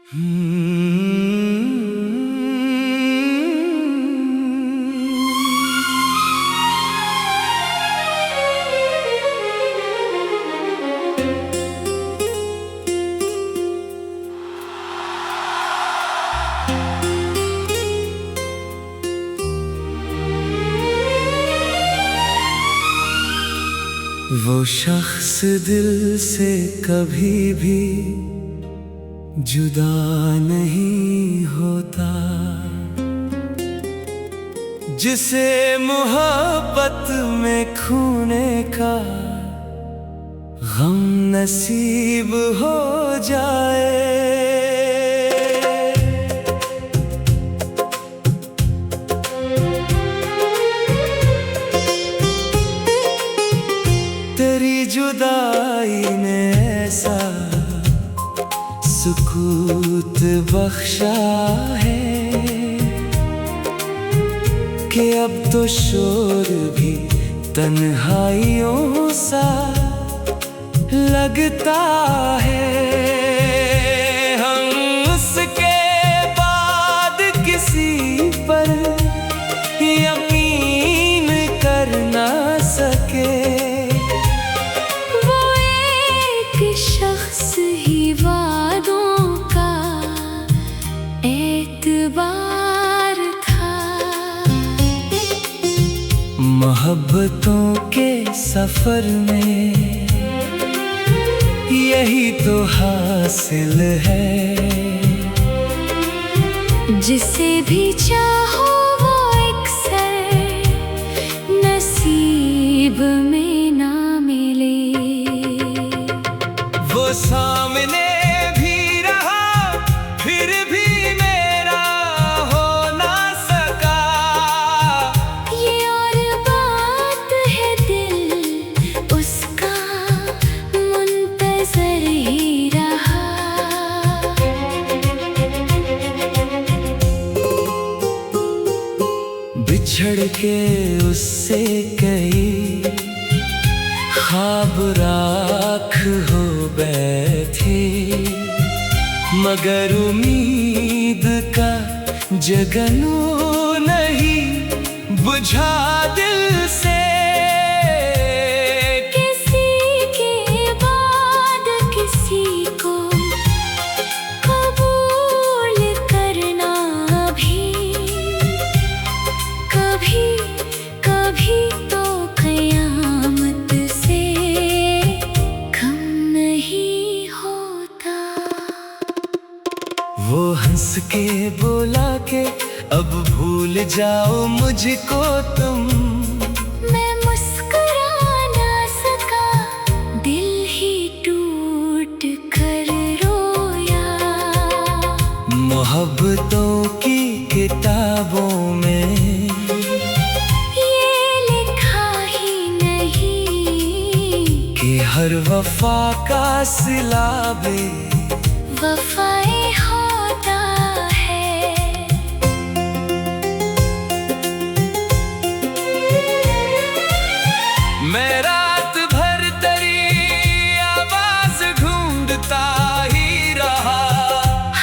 वो शख्स दिल से कभी भी जुदा नहीं होता, जिसे मोहब्बत में खोने का गम नसीब हो जाए। तेरी जुदाई ने ऐसा सुकूत बख्शा है कि अब तो शोर भी तन्हाइयों सा लगता है। हम उसके बाद किसी पर यकीन कर ना सके, शख्स ही वादों का एतबार था। मोहब्बतों के सफर में यही तो हासिल है, जिसे भी चाहो वो अक्सर नसीब में ना मिले। वो सामने भी रहा फिर भी मेरा हो ना सका। ये और बात है दिल उसका मुंतज़र ही रहा। बिछड़ के उससे कई ख्वाब राख हो बैठे, मगर उम्मीद का जगनू नहीं बुझा दिल से। किसी के बाद किसी को कबूल करना भी कभी कभी तो क़यामत से कम नहीं होता। वो हंस के बोला के अब भूल जाओ मुझको तुम। मैं मुस्कुरा ना सका, दिल ही टूट कर रोया। मोहब्बतों की किताबों में ये लिखा ही नहीं कि हर वफा का सिला बे वफाएं होता है। मैं रात भर तेरी आवाज ढूंढता ही रहा।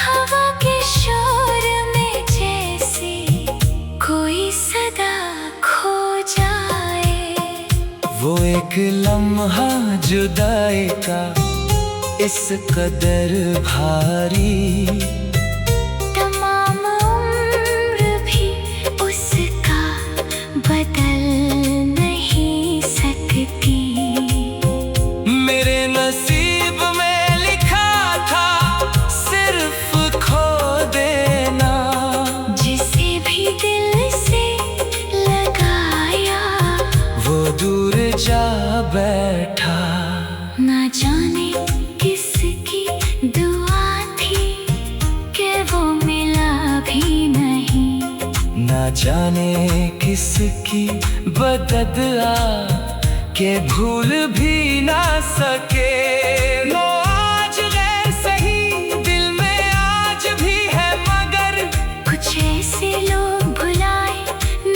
हवा के शोर में जैसे कोई सदा खो जाए। वो एक लम्हा जुदाई का इस कदर भारी, तमाम उम्र भी उसका बदल नहीं सकती। मेरे नसीब में लिखा था सिर्फ खो देना। जिसे भी दिल से लगाया वो दूर जा बैठा। ना जाने किसकी दुआ थी कि वो मिला भी नहीं। ना जाने किसकी बददुआ के भूल भी ना सके। वो आज गैर सही दिल में आज भी है, मगर कुछ ऐसे लोग भुलाए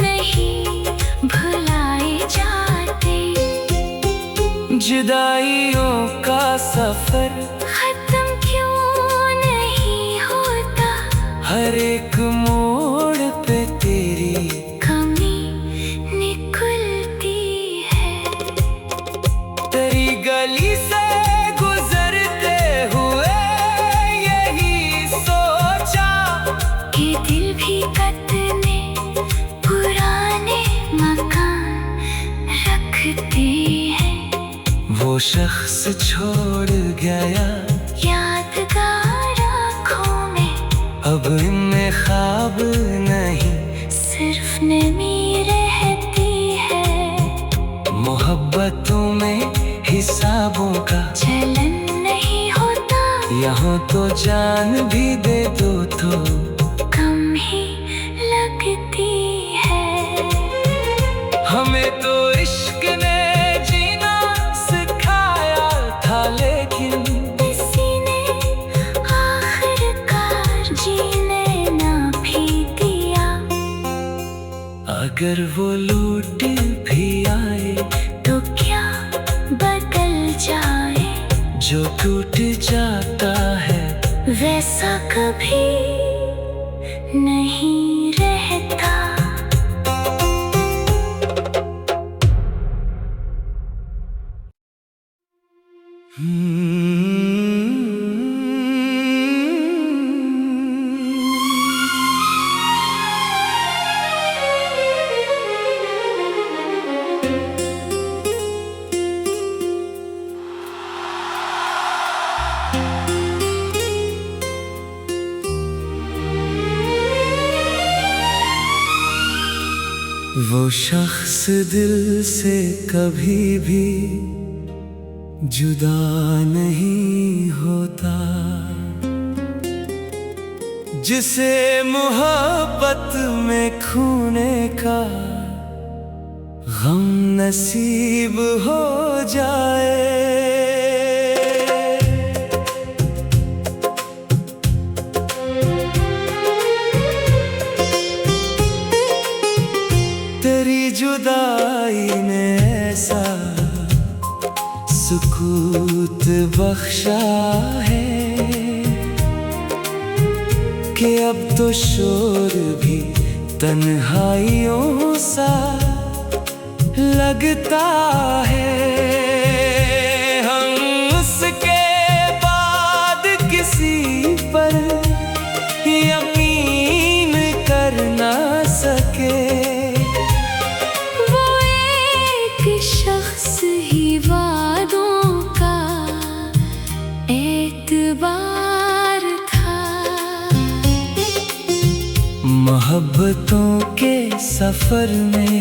नहीं भुलाए जाते। जुदाइयों का सफर खत्म क्यों नहीं हो एक मोड़ पे तेरी कमी निकलती है। तेरी गली से गुजरते हुए यही सोचा कि दिल भी कितने पुराने मकान रखते हैं। वो शख्स छोड़ गया यादगार आँखों में अब इनमें ख्वाब नहीं, सिर्फ नमी रहती है। मोहब्बतों में हिसाबों का चलन नहीं होता, यहाँ तो जान भी दे दो तो कम ही लगती है। हमें तो इश्क ने जीना सिखाया था, लेकिन किसी ने आखिरकार जीने ना भी दिया। अगर वो लौट भी आए तो क्या बदल जाए, जो टूट जाता है वैसा कभी नहीं रहता। वो शख्स दिल से कभी भी जुदा नहीं होता, जिसे मोहब्बत में खोने का गम नसीब हो जाए। तेरी जुदाई ने ऐसा सुकूत बख्शा है कि अब तो शोर भी तन्हाइयों सा लगता है। हम उसके बाद किसी पर यकीन कर ना सके, शख्स ही वादों का एतबार था। मोहब्बतों के सफर में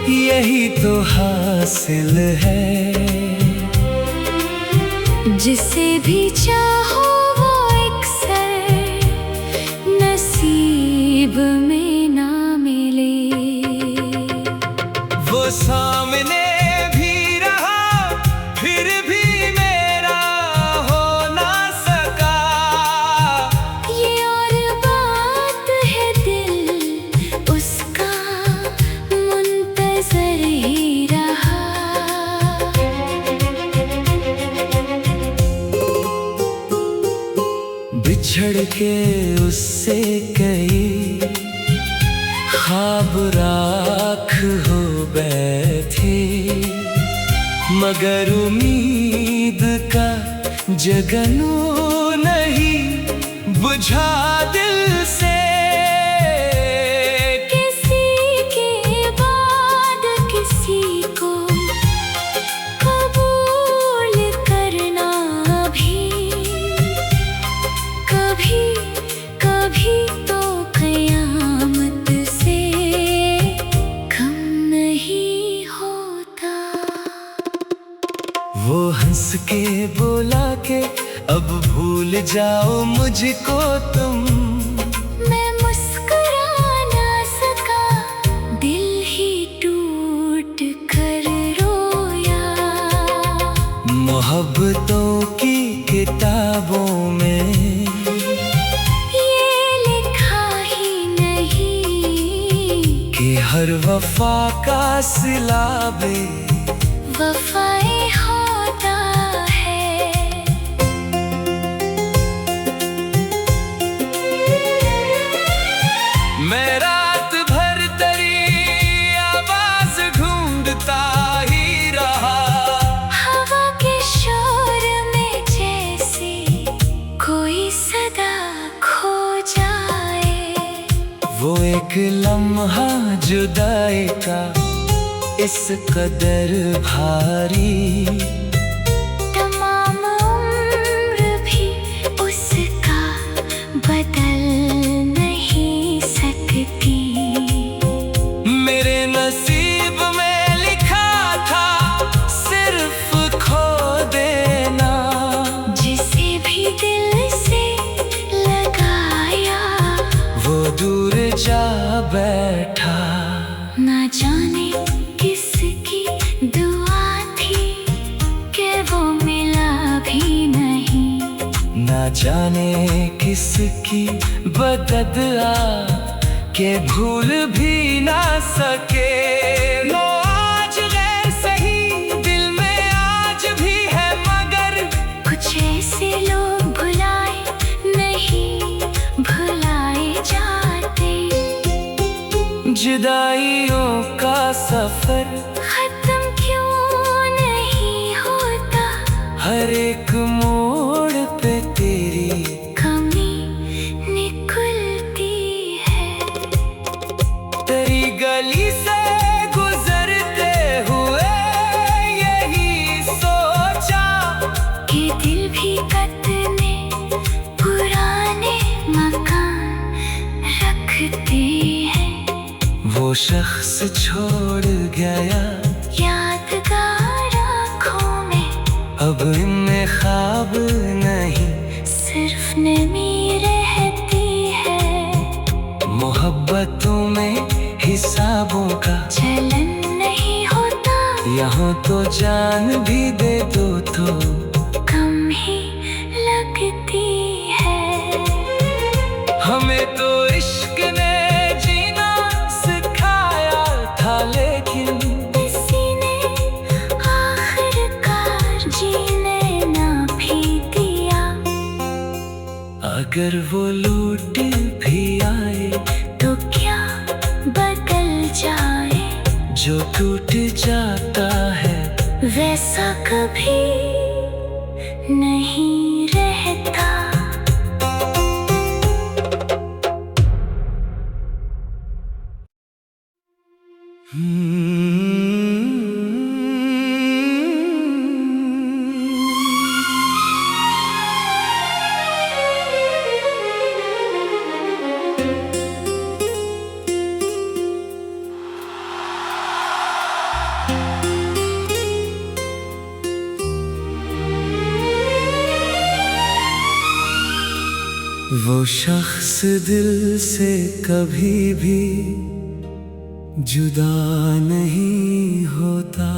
यही तो हासिल है, जिसे भी चाहो वो अक्सर नसीब में ना मिले। वो सामने भी रहा फिर भी मेरा हो ना सका। ये और बात है दिल उसका मुंतज़र ही रहा। बिछड़ के उससे कई ख्वाब राख हो बैठे, मगर उम्मीद का जगनू नहीं बुझा दिल से। किसी के बाद किसी को कबूल करना भी कभी कभी तो क़यामत से कम नहीं होता। वो हंस के बोला के अब भूल जाओ मुझको तुम। मैं मुस्कुरा ना सका, दिल ही टूट कर रोया। मोहब्बतों की किताबों में ये लिखा ही नहीं कि हर वफा का सिला बे वफाए होता है। एक लम्हा जुदाई का इस कदर भारी, तमाम उम्र भी उसका बदल नहीं सकती। मेरे नसीब में लिखा था सिर्फ खो देना, जिसे भी दिल से लगाया वो दूर जा बैठा। ना जाने किसकी दुआ थी कि वो मिला भी नहीं, ना जाने किसकी बददुआ के भूल भी ना सके। लो आज गैर सही दिल में आज भी है, मगर कुछ ऐसे लोग भुलाए नहीं भुलाए जाते। जुदाइयों का सफर खत्म क्यों नहीं होता, हर एक मोड़ पे तेरी कमी निकलती है। तेरी गली से गुजरते हुए यही सोचा कि दिल भी कितने पुराने मकान रखते हैं। वो शख्स छोड़ गया यादगार आँखों में अब इनमें ख्वाब नहीं, सिर्फ नमी रहती है। मोहब्बतों में हिसाबों का चलन नहीं होता, यहाँ तो जान भी दे दो तो कम ही लगती है। हमें तो इश्क ने जीना सिखाया था, लेकिन किसी ने आखिरकार जीने ना भी दिया। अगर वो लौट भी आए तो क्या बदल जाए, जो टूट जाता है वैसा कभी नहीं रहता। वो शख्स दिल से कभी भी जुदा नहीं होता,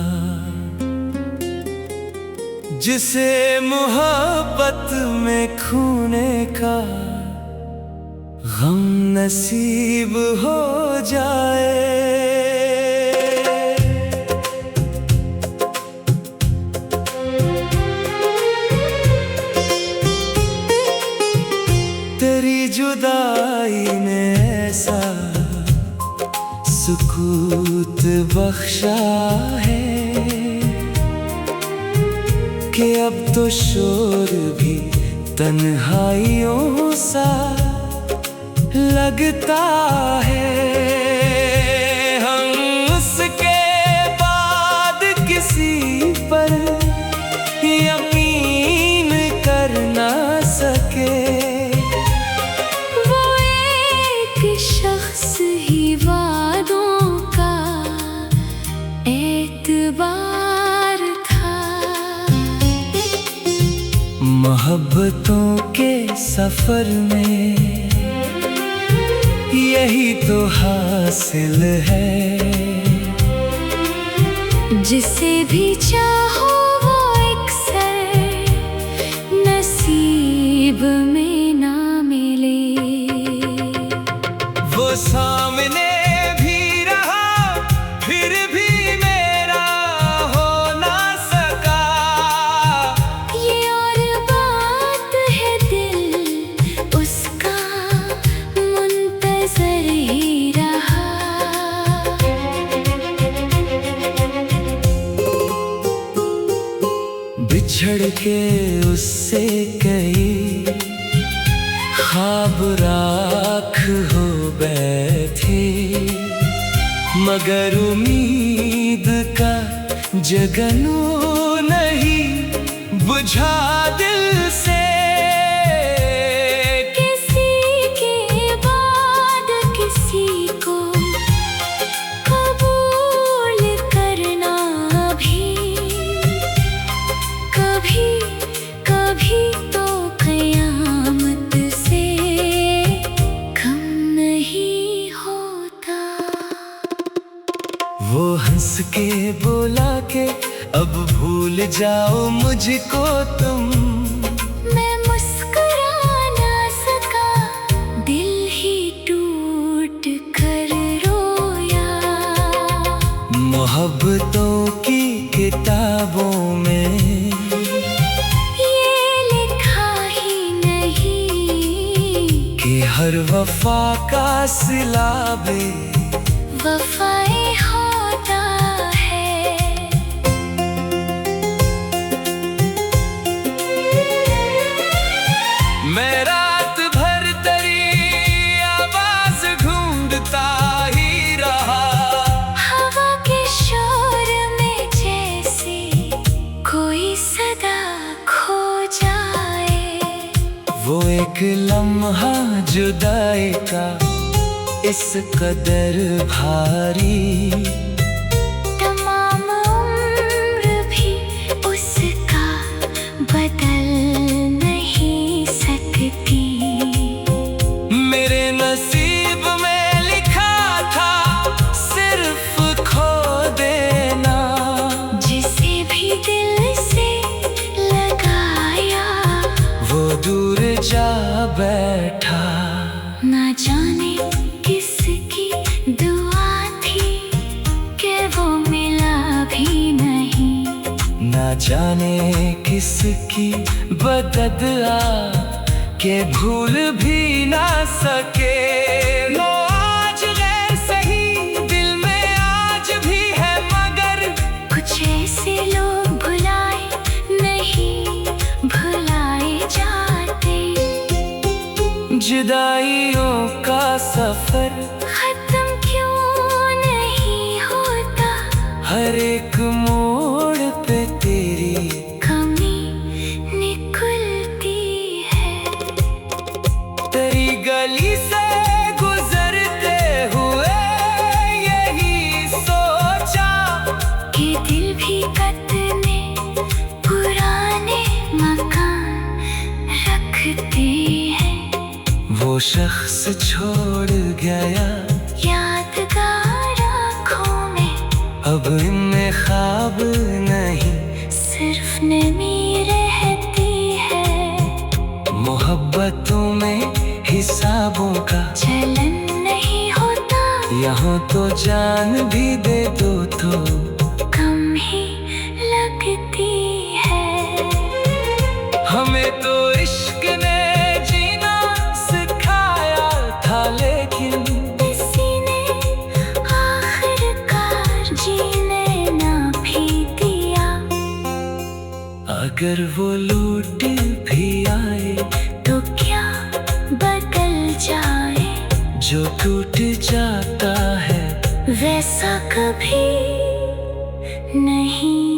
जिसे मोहब्बत में खोने का गम नसीब हो जाए। तेरी जुदाई ने ऐसा सुकूत बख्शा है कि अब तो शोर भी तन्हाइयों सा लगता है। हम उसके बाद किसी पर यकीन कर ना सके। वो एक शख्स ही वादों का एतबार था, मोहब्बतों के सफर में यही तो हासिल है। जिसे भी चाहो वो अक्सर नसीब में ना मिले। वो सामने भी रहा फिर भी मेरा हो ना सका। ये और बात है दिल उसका मुंतज़र ही रहा। बिछड़ के उससे कई ख्वाब राख हो बैठे। मगर उम्मीद का जगनू नहीं बुझा दिल से। किसी के बाद किसी को कबूल करना भी कभी कभी तो क़यामत से कम नहीं होता। वो हंस के बोला के अब भूल जाओ मुझको तुम। मैं मुस्कुरा ना सका, दिल ही टूट कर रोया। मोहब्बतों की किताबों में ये लिखा ही नहीं कि हर वफा का सिला वफाए होता है। मैं रात भर तेरी आवाज ढूंढता ही रहा। हवा के शोर में जैसे कोई सदा खो जाए। वो एक लम्हा जुदाई का इस कदर भारी, तमाम उम्र भी उसका बदल नहीं सकती। मेरे नसीब में लिखा था सिर्फ खो देना। जिसे भी दिल से लगाया वो दूर जा बैठा। ना जाने किसकी दुआ थी कि वो मिला भी नहीं। ना जाने किसकी बददुआ के भूल भी ना सके। लो आज गैर सही दिल में आज भी है, मगर कुछ ऐसे लोग भुलाए नहीं भुलाए जाते। जुदाइयों का सफर खत्म क्यों नहीं होता। हर एक मोड़ पे तेरी कमी निकलती है। तेरी गली से गुजरते हुए यही सोचा कि दिल भी कितने पुराने मकान रखते हैं। वो शख्स छोड़ गया यादगार आँखों में अब इनमें ख्वाब नहीं, सिर्फ नमी रहती है। मोहब्बतों में हिसाबों का चलन नहीं होता। यहाँ तो जान भी दे दो तो कम ही लगती है। हमें तो इश्क ने जीना सिखाया था, लेकिन किसी ने आखिरकार जीने ना भी दिया। अगर वो लौट भी आए तो क्या बदल जाए। जो टूट जाता है वैसा कभी नहीं